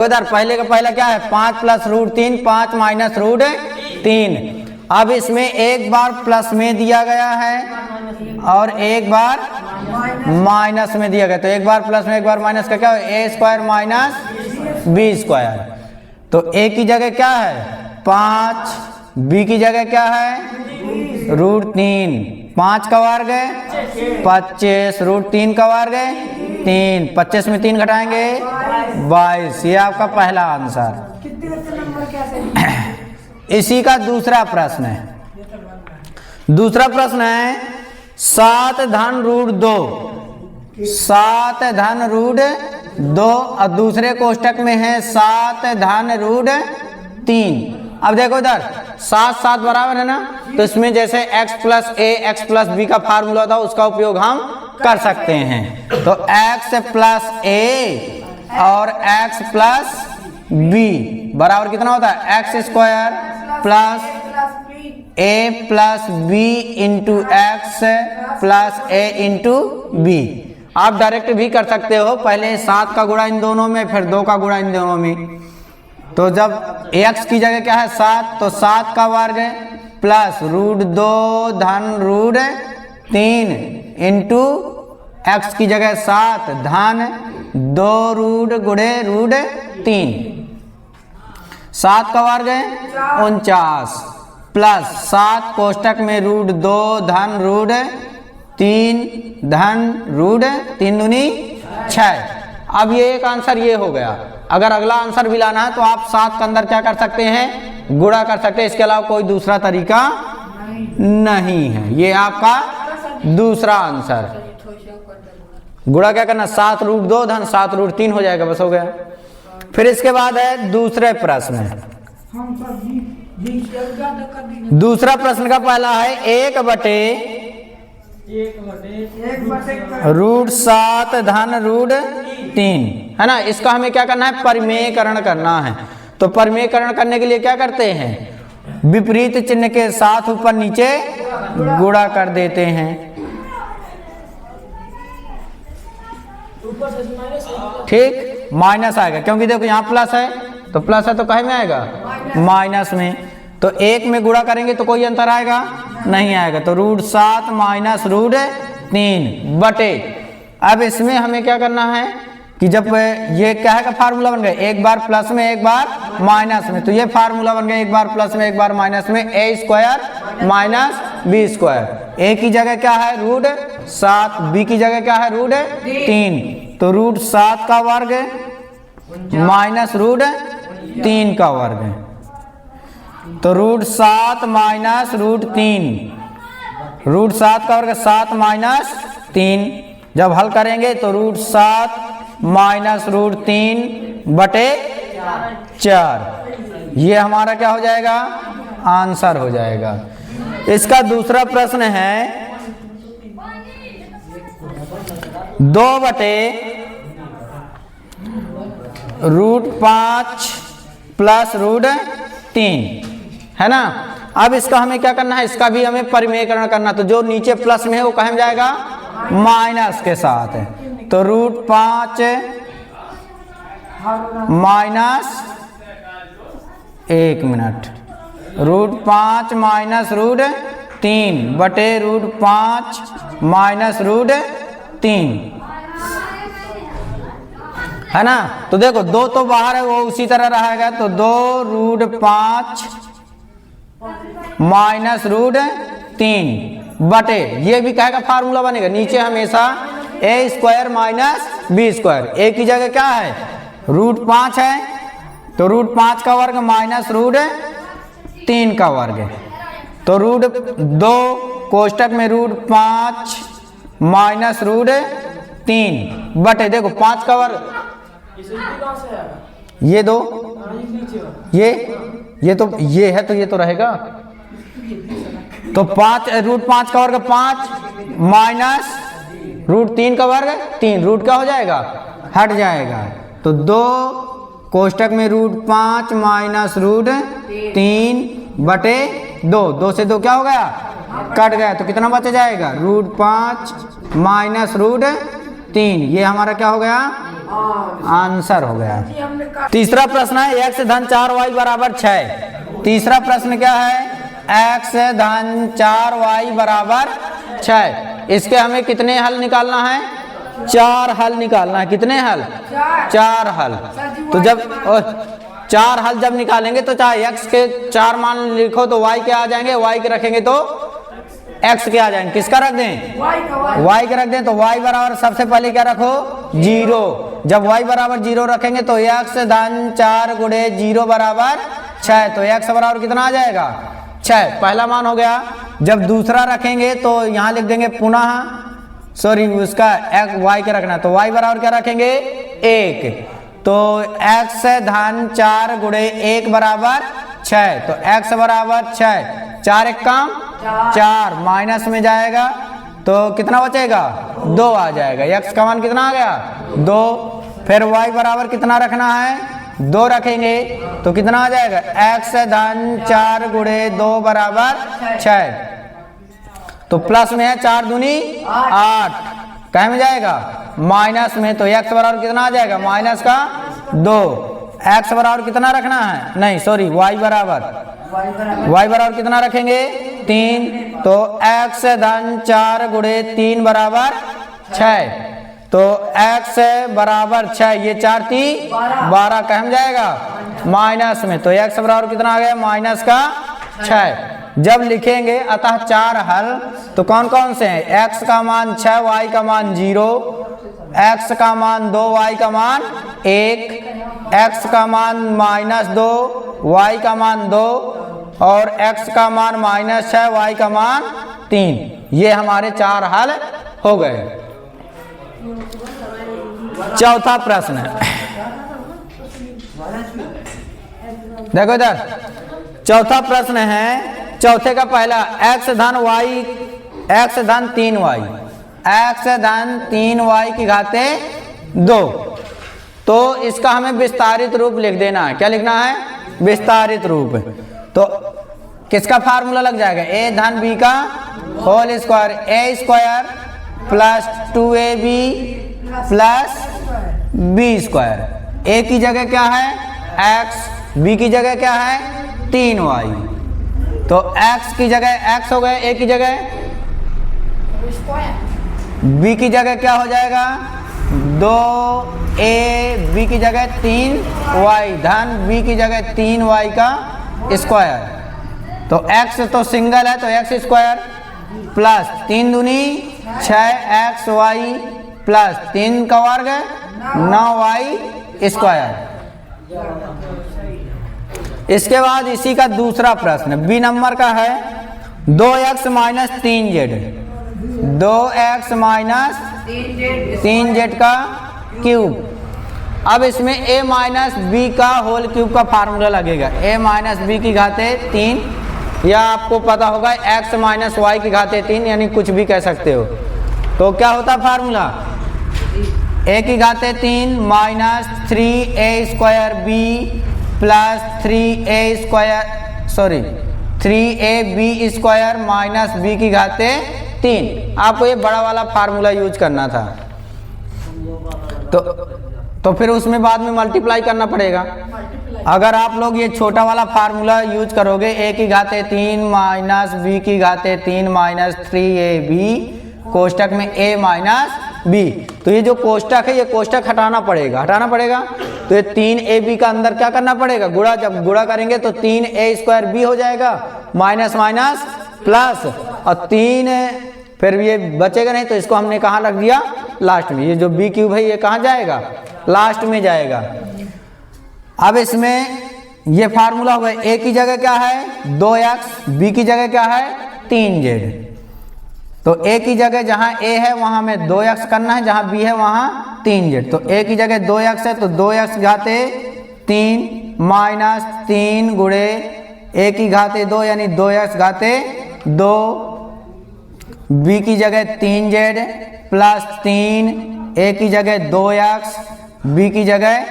इधर पहले का पहला क्या है 5 प्लस रूट 3, 5 माइनस रूट 3। अब इसमें एक बार प्लस में दिया गया है और एक बार माइनस में दिया गया, तो एक बार प्लस में एक बार माइनस का क्या है, ए स्क्वायर माइनस बी स्क्वायर। तो ए की जगह क्या है 5, बी की जगह क्या है रूट 3, 5 का वर्ग 25, रूट 3 का वर्ग 3, 25 में 3 घटाएंगे 22। ये आपका पहला आंसर। इसी का दूसरा प्रश्न है। दूसरा प्रश्न है 7 धन रूट 2, 7 धन रूट 2 और दूसरे कोष्टक में है 7 धन रूट 3। अब देखो इधर 7 7 बराबर है ना, तो इसमें जैसे x प्लस ए एक्स प्लस बी का फार्मूला था उसका उपयोग हम कर सकते हैं। तो x प्लस ए और x प्लस बी बराबर कितना होता है X square plus A plus B into X plus A into B. आप डायरेक्ट भी कर सकते हो, पहले 7 का गुणा इन दोनों में फिर 2 का गुणा इन दोनों में। तो जब x की जगह क्या है 7, तो 7 का वर्ग प्लस रूट 2 धन रूट 3 इंटू एक्स की जगह 7 धन 2 रूट गुणे रूट 3, 7 का वर्ग 49 प्लस 7 कोष्टक में रूट 2 धन रूट 3 धन रूट 3 दूनी 6। अब ये एक आंसर ये हो गया। अगर अगला आंसर भी लाना है तो आप 7 के अंदर क्या कर सकते हैं गुणा कर सकते हैं, इसके अलावा कोई दूसरा तरीका नहीं है। ये आपका दूसरा आंसर। गुणा क्या करना 7 रूट 2 धन 7 रूट 3 हो जाएगा, बस हो गया। फिर इसके बाद है दूसरे प्रश्न। दूसरा प्रश्न का पहला है 1/, रूट 7 धन रूट 3 है ना। इसका हमें क्या करना है परिमेयकरण करना है। तो परिमेयकरण करने के लिए क्या करते हैं विपरीत चिन्ह के साथ ऊपर नीचे गुणा कर देते हैं। ठीक, माइनस आएगा क्योंकि देखो यहाँ प्लस है, तो प्लस है तो कहे में आएगा माइनस में। तो 1 में गुणा करेंगे तो कोई अंतर आएगा नहीं आएगा। तो रूट 7 माइनस रूट 3 बटे। अब इसमें हमें क्या करना है कि जब ये क्या है का फार्मूला बन गया, एक बार प्लस में एक बार माइनस में, तो ये फार्मूला बन गया एक बार प्लस में एक बार माइनस में ए स्क्वायर माइनस बी स्क्वायर। ए की जगह क्या है रूट 7, बी की जगह क्या है रूट 3, तो रूट 7 का वर्ग माइनस रूट 3 का वर्ग, तो रूट 7 माइनस रूट 3, रूट 7 का वर्ग 7 माइनस 3। जब हल करेंगे तो रूट 7 माइनस रूट 3 बटे 4, ये हमारा क्या हो जाएगा आंसर हो जाएगा। इसका दूसरा प्रश्न है 2/, रूट 5 प्लस रूट 3 है ना। अब इसका हमें क्या करना है, इसका भी हमें परिमेयकरण करना। तो जो नीचे प्लस में है वो कहाँ जाएगा माइनस के साथ है। तो root 5 minus 1 minute, root 5 minus root 3 बटे रूट 5 माइनस रूट 3 है ना। तो देखो 2 तो बाहर है वो उसी तरह रहेगा, तो 2 रूट 5 माइनस रूट 3 बटे, ये भी कहेगा फार्मूला बनेगा नीचे हमेशा ए स्क्वायर माइनस बी स्क्वायर। ए की जगह क्या है रूट 5 है, तो रूट 5 का वर्ग माइनस रूट 3 का वर्ग, तो रूट 2 कोष्टक में रूट 5 माइनस रूट 3 बटे, देखो 5 का वर्ग ये 2, ये तो ये है, तो ये तो रहेगा। तो 5 रूट 5 का वर्ग 5 माइनस रूट 3 का वर्ग 3, रूट क्या हो जाएगा हट जाएगा। तो 2 कोष्टक में रूट 5 माइनस रूट 3 बटे 2, 2 से 2 क्या हो गया कट गया, तो कितना बच जाएगा रूट 5 माइनस रूट 3, ये हमारा क्या हो गया आंसर हो गया। तीसरा प्रश्न है x धन 4y बराबर 6। तीसरा प्रश्न क्या है? x धन 4y बराबर 6। इसके हमें कितने हल निकालना है? 4 हल निकालना है। कितने हल? 4 हल। तो जब 4 हल जब निकालेंगे तो चाहे x के 4 मान लिखो तो y के आ जाएंगे, y के रखेंगे तो x के आ जाएंगे। किसका रख दें? y के रख दें। तो y बराबर सबसे पहले क्या रखो? 0। जब y बराबर 0 रखेंगे तो x धन 4 गुणे 0 बराबर 6। तो x बराबर कितना आ जाएगा? 6। पहला मान हो गया। जब दूसरा रखेंगे तो यहाँ लिख देंगे पुनः, सॉरी उसका y के रखना, तो y बराबर क्या रखेंगे? 1। तो x धन 4 गुणे 1 बराबर 6। तो x बराबर 6। 4 एक काम 4 माइनस में जाएगा तो कितना बचेगा? 2 आ जाएगा। x का मान कितना आ गया? 2। फिर y बराबर कितना रखना है? 2 रखेंगे तो कितना आ जाएगा? x धन 4 गुणे 2 बराबर 6। तो प्लस में है 4 दूनी 8, कहे में जाएगा? माइनस में। तो x बराबर कितना आ जाएगा? माइनस का 2। x बराबर कितना रखना है? नहीं सॉरी y बराबर कितना रखेंगे? 3। तो x धन 4 गुणे 3 बराबर 6। तो x बराबर 6, ये 4 3 12, कहे में जाएगा? माइनस में। तो x बराबर कितना आ गया? माइनस का 6। जब लिखेंगे अतः 4 हल तो कौन कौन से हैं? x का मान 6, y का मान 0, x का मान 2, y का मान 1, x का मान -2, y का मान 2 और x का मान -6, y का मान 3। ये हमारे 4 हल हो गए। चौथा प्रश्न है, देखो इधर चौथा प्रश्न है। चौथे का पहला x धन 3y, x धन 3y की घाते 2। तो इसका हमें विस्तारित रूप लिख देना है। क्या लिखना है? विस्तारित रूप। तो किसका फार्मूला लग जाएगा? a धन b का whole square, a square plus 2ab plus b square. a की जगह क्या है? x, b की जगह क्या है? 3y। तो x की जगह x हो गए, a की जगह, b की जगह क्या हो जाएगा? 2a, b की जगह 3y धन b की जगह 3y का स्क्वायर। तो x तो सिंगल है तो x स्क्वायर प्लस 3 दूनी 6xy प्लस 3 का वर्ग 9y स्क्वायर। इसके बाद इसी का दूसरा प्रश्न बी नंबर का है 2x minus 3z, 2x minus 3z का क्यूब। अब इसमें a माइनस बी का होल क्यूब का फार्मूला लगेगा। a माइनस बी की घाते 3, या आपको पता होगा x माइनस वाई की घाते 3, यानी कुछ भी कह सकते हो। तो क्या होता फार्मूला? a की घाते 3 minus 3a square b plus 3ab square minus b की घाते 3। आपको ये बड़ा वाला फार्मूला यूज करना था। तो फिर उसमें बाद में मल्टीप्लाई करना पड़ेगा। अगर आप लोग ये छोटा वाला फार्मूला यूज करोगे, a की घाते 3 माइनस b की घाते 3 माइनस 3ab कोष्टक में a माइनस b, तो ये जो कोष्टक है ये कोष्टक हटाना पड़ेगा। तो ये 3ab का अंदर क्या करना पड़ेगा? गुणा। जब गुणा करेंगे तो 3a स्क्वायर b हो जाएगा, माइनस माइनस प्लस, और 3 फिर ये बचेगा नहीं तो इसको हमने कहाँ रख दिया? लास्ट में। ये जो b क्यूब है ये कहाँ जाएगा? लास्ट में जाएगा। अब इसमें ये फार्मूला होगा, a की जगह क्या है? 2x, b की जगह क्या है? 3z। तो a की जगह जहां a है वहां में 2x करना है, जहां b है वहां 3z। तो a की जगह 2x है तो 2x घाते 3 माइनस 3 गुणे a की घाते 2 यानी 2x घाते 2, b की जगह 3z प्लस 3, a की जगह 2x, b की जगह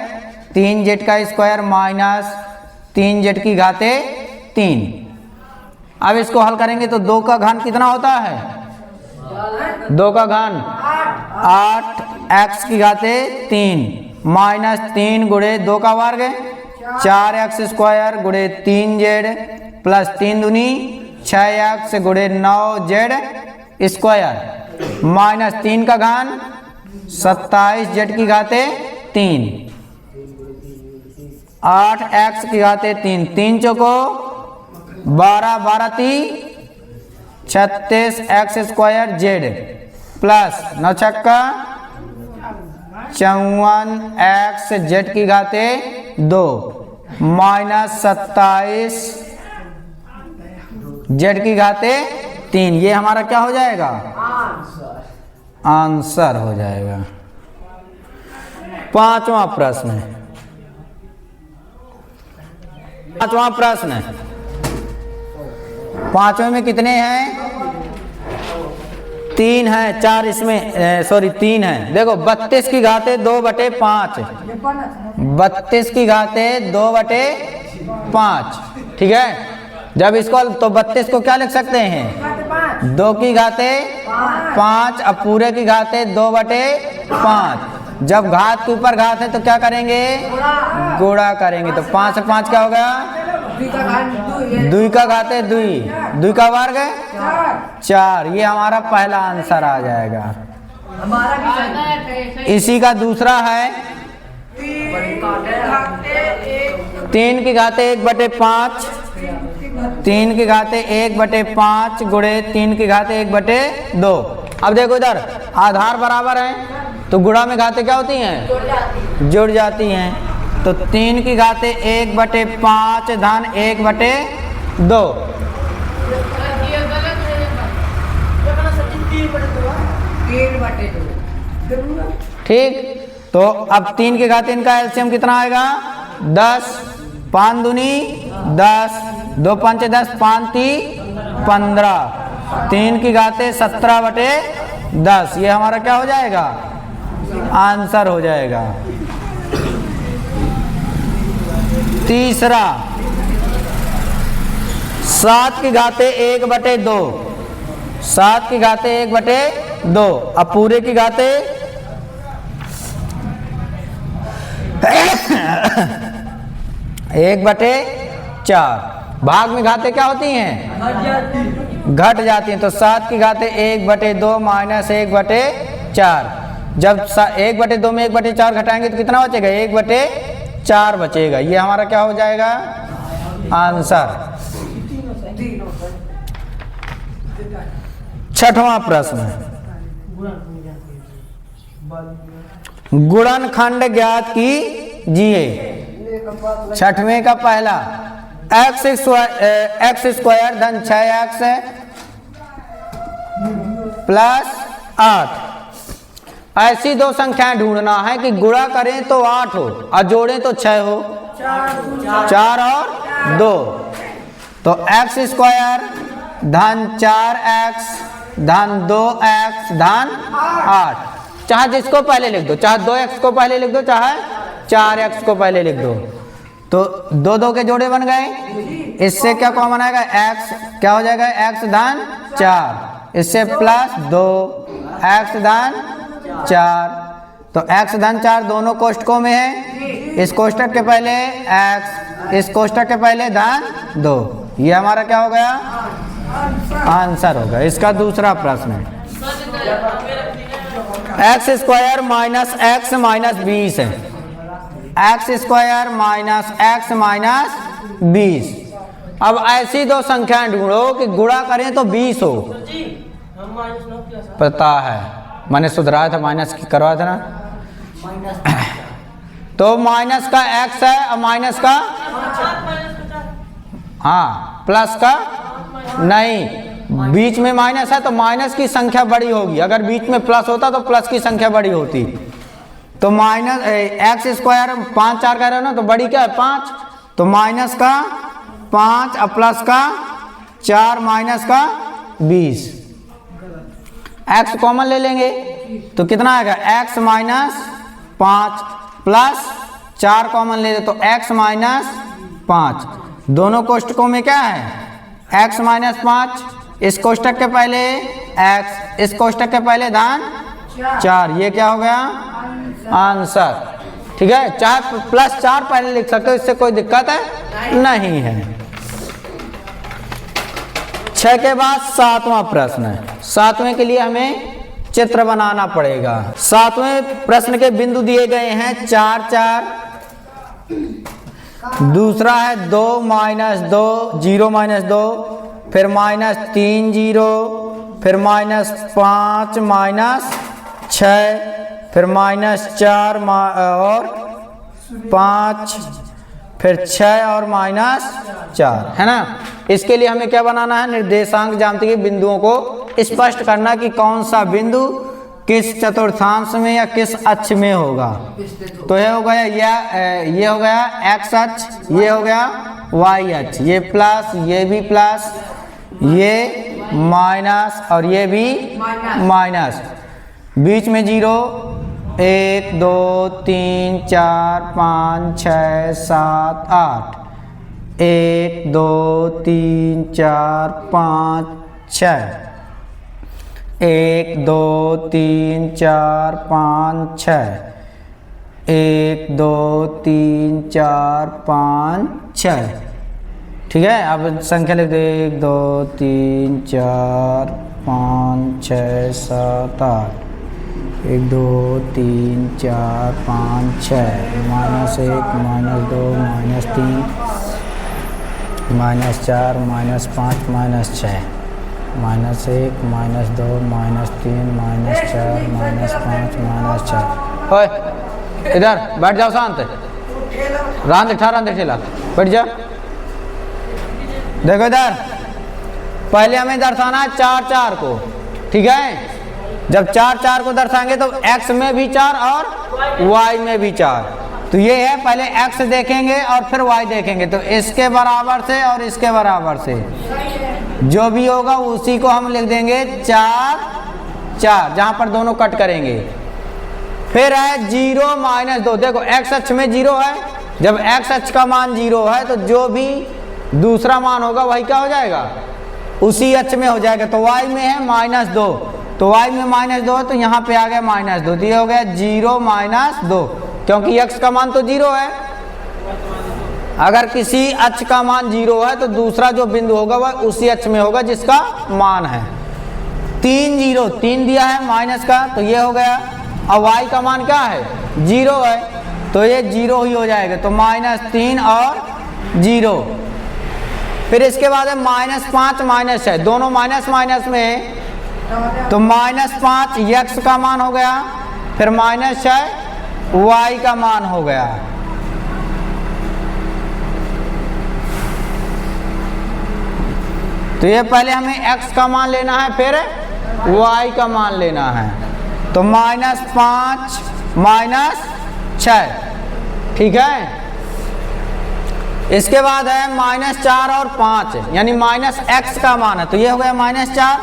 3z का स्क्वायर माइनस 3z की घाते 3। अब इसको हल करेंगे तो 2 का घन कितना होता है? 2 का घन 8, x की घाते 3 माइनस 3 गुणे 2 का वर्ग 4x² गुणे 3z प्लस 3 दूनी 6x गुणे 9z² माइनस 3 का घन 27z की घाते 3 8x की घाते 3 3 चौको 12 12 3 36x² प्लस 9 छक्का 54x की घाते 2 माइनस 27 z की घाते 3। ये हमारा क्या हो जाएगा? आंसर हो जाएगा। पांचवा प्रश्न है। पांचवें में कितने हैं? 3 है, 4 इसमें सॉरी 3 है। देखो 32 की घाते 2/5 32 की घाते 2/5 ठीक है। जब इसको तो 32 को क्या लिख सकते हैं? 2 की घाते 5 अब पूरे की घाते 2/5। जब घात के ऊपर घात है तो क्या करेंगे? गुणा करेंगे। तो 5 से 5 क्या हो गया? 2 का घाते 2 2 का वर्ग 4। ये हमारा पहला आंसर आ जाएगा। इसी का दूसरा है 3 की घाते 1/5 3 की घाते 1/5 गुणे 3 की घाते 1/2। अब देखो इधर आधार बराबर है तो गुणा में घाते क्या होती हैं? जुड़ जाती हैं। तो 3 की घाते 1/5 धन 1/2 ठीक। तो अब 3 की घाते इनका एलसीएम कितना आएगा? 10 5 दूनी 10 2 5 10 5 3 15 3 की घाते 17/10। ये हमारा क्या हो जाएगा? आंसर हो जाएगा। तीसरा 7 की घाते 1/2 7 की घाते 1/2 अब पूरे की घाते 1/4 भाग में घाते क्या होती हैं? घट जाती हैं। तो 7 की घाते 1/2 माइनस 1/4। जब 1/2 में 1/4 घटाएंगे तो कितना बचेगा? 1/4 बचेगा। ये हमारा क्या हो जाएगा? आंसर। छठवां प्रश्न गुणनखंड ज्ञात कीजिए। छठवें का पहला x² धन 6x प्लस 8। ऐसी दो संख्याएं ढूंढना है कि गुणा करें तो 8 हो और जोड़ें तो 6 हो। 4 और 2 तो x² धन 4x धन 2x धन 8। चाहे जिसको पहले लिख दो, चाहे 2x को पहले लिख दो, चाहे 4x को पहले लिख दो। तो 2 2 के जोड़े बन गए। इससे क्या कॉमन आएगा? x क्या हो जाएगा? x धन 4 इससे प्लस 2 x धन 4। तो x धन 4 दोनों कोष्ठकों में है। इस कोष्ठक के पहले x इस कोष्ठक के पहले धन 2। ये हमारा क्या हो गया? आंसर होगा। इसका दूसरा प्रश्न है x² माइनस x माइनस 20 है। x² minus x minus 20। अब ऐसी दो संख्याएं ढूंढो कि गुणा करें तो 20 हो। पता है मैंने सुधराया था, माइनस करवाया था ना। तो माइनस का x है और माइनस का हाँ प्लस का नहीं। बीच में माइनस है तो माइनस की संख्या बड़ी होगी। अगर बीच में प्लस होता तो प्लस की संख्या बड़ी होती। तो माइनस x² 5 4 कह रहे हो ना, तो बड़ी क्या है? 5। तो माइनस का 5 और प्लस का 4 माइनस का 20। x कॉमन ले लेंगे तो कितना आएगा? x माइनस 5 प्लस 4 कॉमन ले ले तो x माइनस 5। दोनों कोष्ठकों में क्या है? x minus 5। इस कोष्ठक के पहले x इस कोष्ठक के पहले धन 4। ये क्या हो गया? आंसर। ठीक है, चाहे +4 पहले लिख सकते हो, इससे कोई दिक्कत है नहीं है। 6 के बाद 7वां प्रश्न है। 7वें के लिए हमें चित्र बनाना पड़ेगा। 7वें प्रश्न के बिंदु दिए गए हैं 4 4, दूसरा है 2 -2 0 -2, फिर -3 0, फिर -5 -6, फिर -4 और 5, फिर 6 और -4, है ना। इसके लिए हमें क्या बनाना है, निर्देशांक ज्यामिति के बिंदुओं को स्पष्ट करना कि कौन सा बिंदु किस चतुर्थांश में या किस अक्ष में होगा। तो ये हो गया ये हो गया x अक्ष, ये हो गया y अक्ष, ये प्लस, ये भी प्लस, ये माइनस और ये भी माइनस, बीच में 0 1 2 3 4 5 6 7 8, 1 2 3 4 5 6, 1 2 3 4 5 6, 1 2 3 4 5 6, ठीक है। अब संख्या लिख दो, 1 2 3 4 5 6 7 8, 1 2 3 4 5 6, -1 -2 -3 -4 -5 -6, -1 -2 -3 -4 -5 ओए इधर बैठ जाओ, शांत रांध ठेला बैठ जा। देखो इधर पहले हमें दर्शाना है 4 4 को, ठीक है। जब 4 4 को दर्शाएंगे तो x में भी 4 और y में भी 4, तो ये है पहले x देखेंगे और फिर y देखेंगे, तो इसके बराबर से और इसके बराबर से जो भी होगा उसी को हम लिख देंगे 4 4, जहां पर दोनों कट करेंगे। फिर है 0 -2, देखो x अक्ष में 0 है, जब x अक्ष का मान 0 है तो जो भी दूसरा मान होगा वही क्या हो जाएगा, उसी अक्ष में हो जाएगा। तो y में है -2, तो y में -2 है तो यहाँ पे आ गया -2, तो ये हो गया 0 -2, क्योंकि x का मान तो 0 है। अगर किसी अक्ष का मान 0 है तो दूसरा जो बिंदु होगा वह उसी अक्ष में होगा जिसका मान है। 3 0 3 दिया है माइनस का, तो ये हो गया। अब y का मान क्या है, 0 है, तो ये 0 ही हो जाएगा, तो -3 और 0। फिर इसके बाद है -5 -6, दोनों माइनस माइनस में, तो -5 x का मान हो गया, फिर -6 y का मान हो गया। तो ये पहले हमें x का मान लेना है, फिर y का मान लेना है, तो -5 -6, ठीक है। इसके बाद है -4 और 5, यानी -x का मान है, तो ये हो गया -4,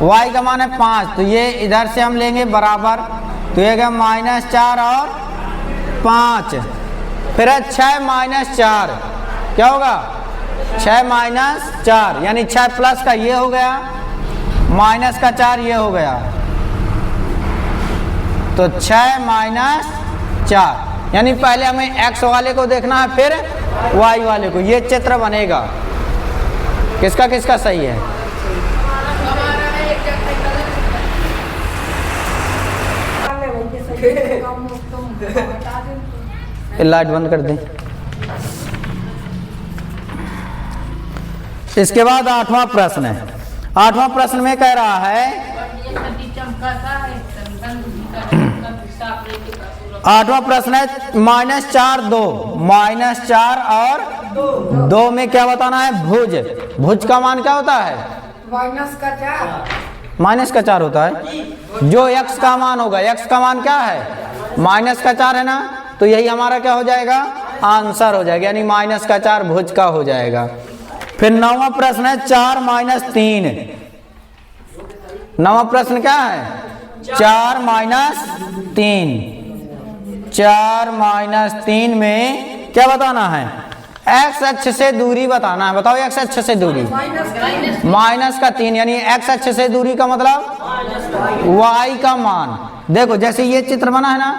y का मान है 5, तो ये इधर से हम लेंगे बराबर, तो ये गया -4 और 5। फिर है 6 -4, क्या होगा 6 -4, यानी 6 प्लस का ये हो गया, माइनस का 4 ये हो गया, तो 6 -4, यानी पहले हमें x वाले को देखना है फिर y वाले को। ये चित्र बनेगा, किसका किसका सही है। लाइट बंद कर दें। इसके बाद 8वां प्रश्न है। 8वां प्रश्न में कह रहा है, 8वां प्रश्न है -4 2, -4 और 2 में क्या बताना है, भुज। भुज का मान क्या होता है, -4 होता है। जो x का मान होगा, x का मान क्या है, -4 है ना, तो यही हमारा क्या हो जाएगा, आंसर हो जाएगा, यानी -4 भुज का हो जाएगा। फिर 9वां प्रश्न है 4 -3। 9वां प्रश्न क्या है, 4 -3। 4 -3 में क्या बताना है, x अक्ष से दूरी बताना है। बताओ x अक्ष से दूरी, -3, यानी x अक्ष से दूरी का मतलब y का मान। देखो जैसे ये चित्र बना है ना,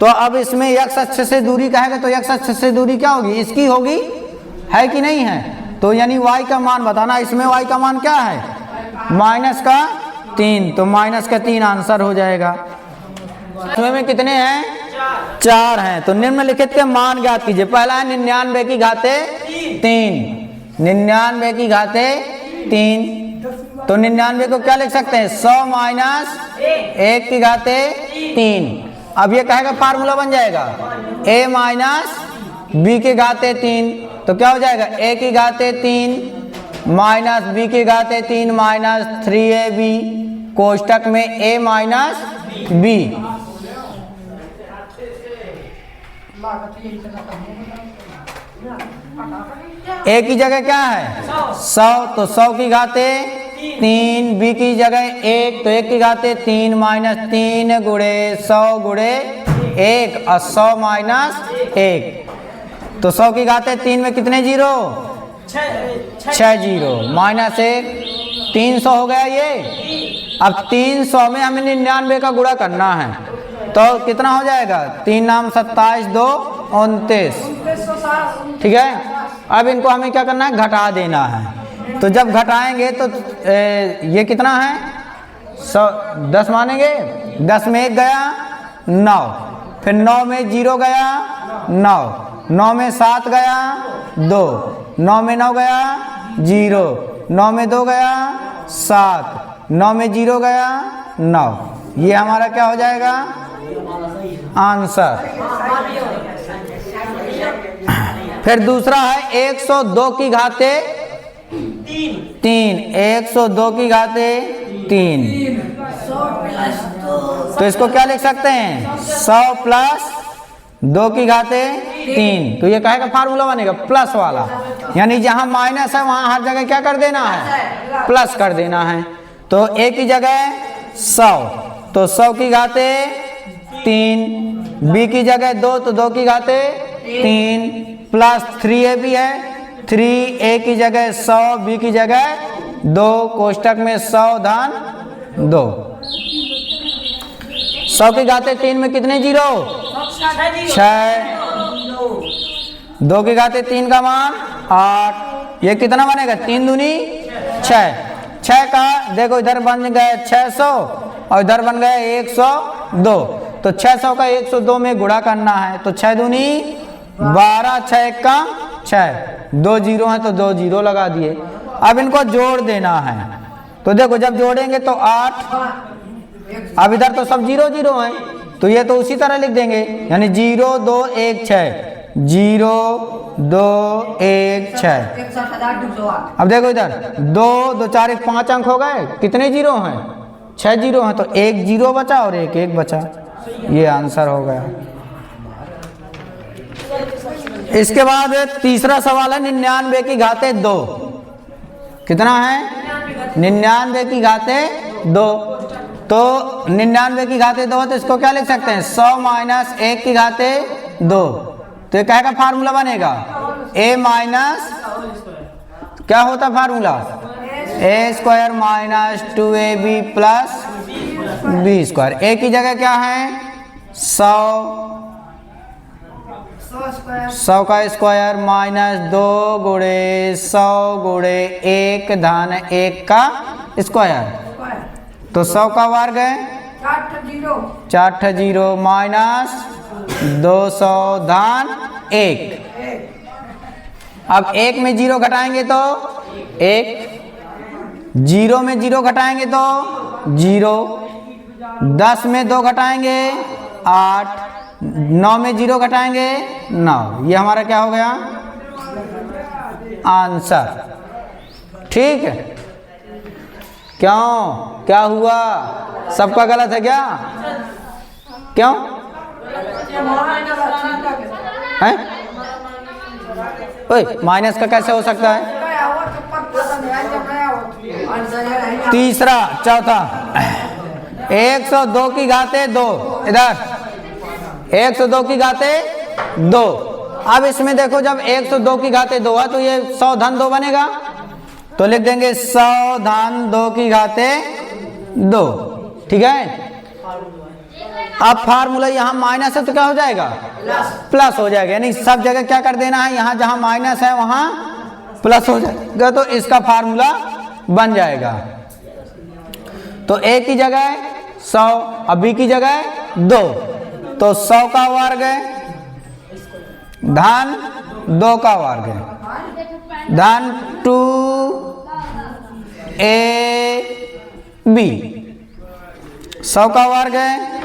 तो अब इसमें x अक्ष से दूरी कहेगा तो x अक्ष से दूरी क्या होगी, इसकी होगी, है कि नहीं है। तो यानी y का मान बताना, इसमें y का मान क्या है, -3, तो -3 आंसर हो जाएगा। इसमें में कितने हैं, 4 हैं। तो निम्नलिखित के मान ज्ञात कीजिए। पहला है 99 की घाते 3, 99 की घाते 3, तो 99 को क्या लिख सकते हैं, 100 - 1 की घाते 3। अब ये कहेगा फार्मूला बन जाएगा a - b की घाते 3, तो क्या हो जाएगा, a की घाते 3 माइनस b की घाते 3 माइनस 3ab कोष्टक में a - b। a की जगह क्या है, 100, तो 100 की घाते 3, b की जगह 1, तो 1 की घाते 3 माइनस 3 गुणे 100 गुणे 1 और 100 माइनस 1, तो 100 की घाते 3 में कितने जीरो, 6 जीरो माइनस 1, 300 हो गया ये। अब 300 में हमें 99 का गुणा करना है, तो कितना हो जाएगा, 3 नाम 27, 2 29, ठीक है। अब इनको हमें क्या करना है, घटा देना है। तो जब घटाएंगे तो ये कितना है, 10 मानेंगे, 10 में 1 गया 9, फिर 9 में 0 गया 9, 9 में 7 गया 2, 9 में 9 गया 0, 9 में 2 गया 7, 9 में 0 गया 9, ये हमारा क्या हो जाएगा, आंसर। फिर दूसरा है 102 की घाते 3, 102 की घाते 3, तो इसको क्या लिख सकते हैं, 100 प्लस 2 की घाते 3, तो ये कहेगा फार्मूला बनेगा प्लस वाला, यानी जहां माइनस है वहां हर जगह क्या कर देना है, प्लस कर देना है। तो a की जगह 100, तो 100 की घाते 3, b की जगह 2, तो 2 की घाते 3 प्लस 3ab है, 3a की जगह 100, b की जगह 2 कोष्टक में 100 धन 2, 100 की घाते 3 में कितने जीरो, 6, 2 की घाते 3 का मान 8, ये कितना बनेगा, 3 दूनी 6, 6 का देखो इधर बन गया 600 और इधर बन गया 102, तो 600 का 102 में गुणा करना है, तो 6 दूनी 12, 6 का 6, 2 जीरो है तो 2 जीरो लगा दिए। अब इनको जोड़ देना है, तो देखो जब जोड़ेंगे तो 8, अब इधर तो सब 0 0 हैं, तो ये तो उसी तरह लिख देंगे, यानी 0 2 1 6, 0 2 1 6। अब देखो इधर 2 2 4 1 5 अंक हो गए, कितने जीरो हैं, 6 जीरो हैं, तो 1 जीरो बचा और 1 1 बचा, ये आंसर हो गया। इसके बाद तीसरा सवाल है 99 की घाते 2, कितना है, 99 की घाते 2, तो 99 की घाते 2 तो इसको क्या लिख सकते हैं, 100 माइनस 1 की घाते 2, तो ये क्या का फार्मूला बनेगा, a माइनस क्या होता formula, a square minus 2ab plus b square. a की जगह क्या है 100 का स्क्वायर माइनस 2 गुणे 100 गुणे 1 धन 1 का स्क्वायर, तो 100 का वर्ग है 4 जीरो माइनस 200 धन 1। अब 1 में 0 घटाएंगे तो 1, 0 में 0 घटाएंगे तो 0, 10 में 2 घटाएंगे 8, 9 में 0 घटाएंगे 9, ये हमारा क्या हो गया, आंसर। ठीक है, क्यों क्या हुआ, सबका गलत है क्या, क्यों है, ओए माइनस का कैसे हो सकता है। तीसरा चौथा 102 की घाते 2, इधर 102 की घाते 2। अब इसमें देखो जब 102 की घाते 2 है तो ये 100 धन 2 बनेगा, तो लिख देंगे 100 धन 2 की घाते 2। ठीक है, अब फार्मूला यहाँ माइनस है तो क्या हो जाएगा, प्लस हो जाएगा। यानी सब जगह क्या कर देना है, यहाँ जहाँ माइनस है वहाँ प्लस हो जाएगा, तो इसका फार्मूला बन जाएगा। तो ए की जगह 100 और बी की जगह 2, तो 100 का वर्ग धन 2 का वर्ग धन 2ab, 100 का वर्ग है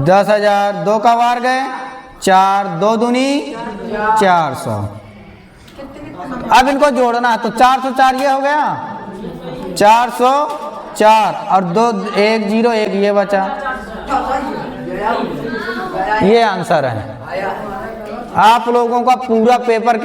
10,000, 2 का वर्ग है 4, 2 दूनी 400। अब इनको जोड़ना है तो 404 ये हो गया, 404 और 2 1 0 1 ये बचा, ये आंसर है। आप लोगों का पूरा पेपर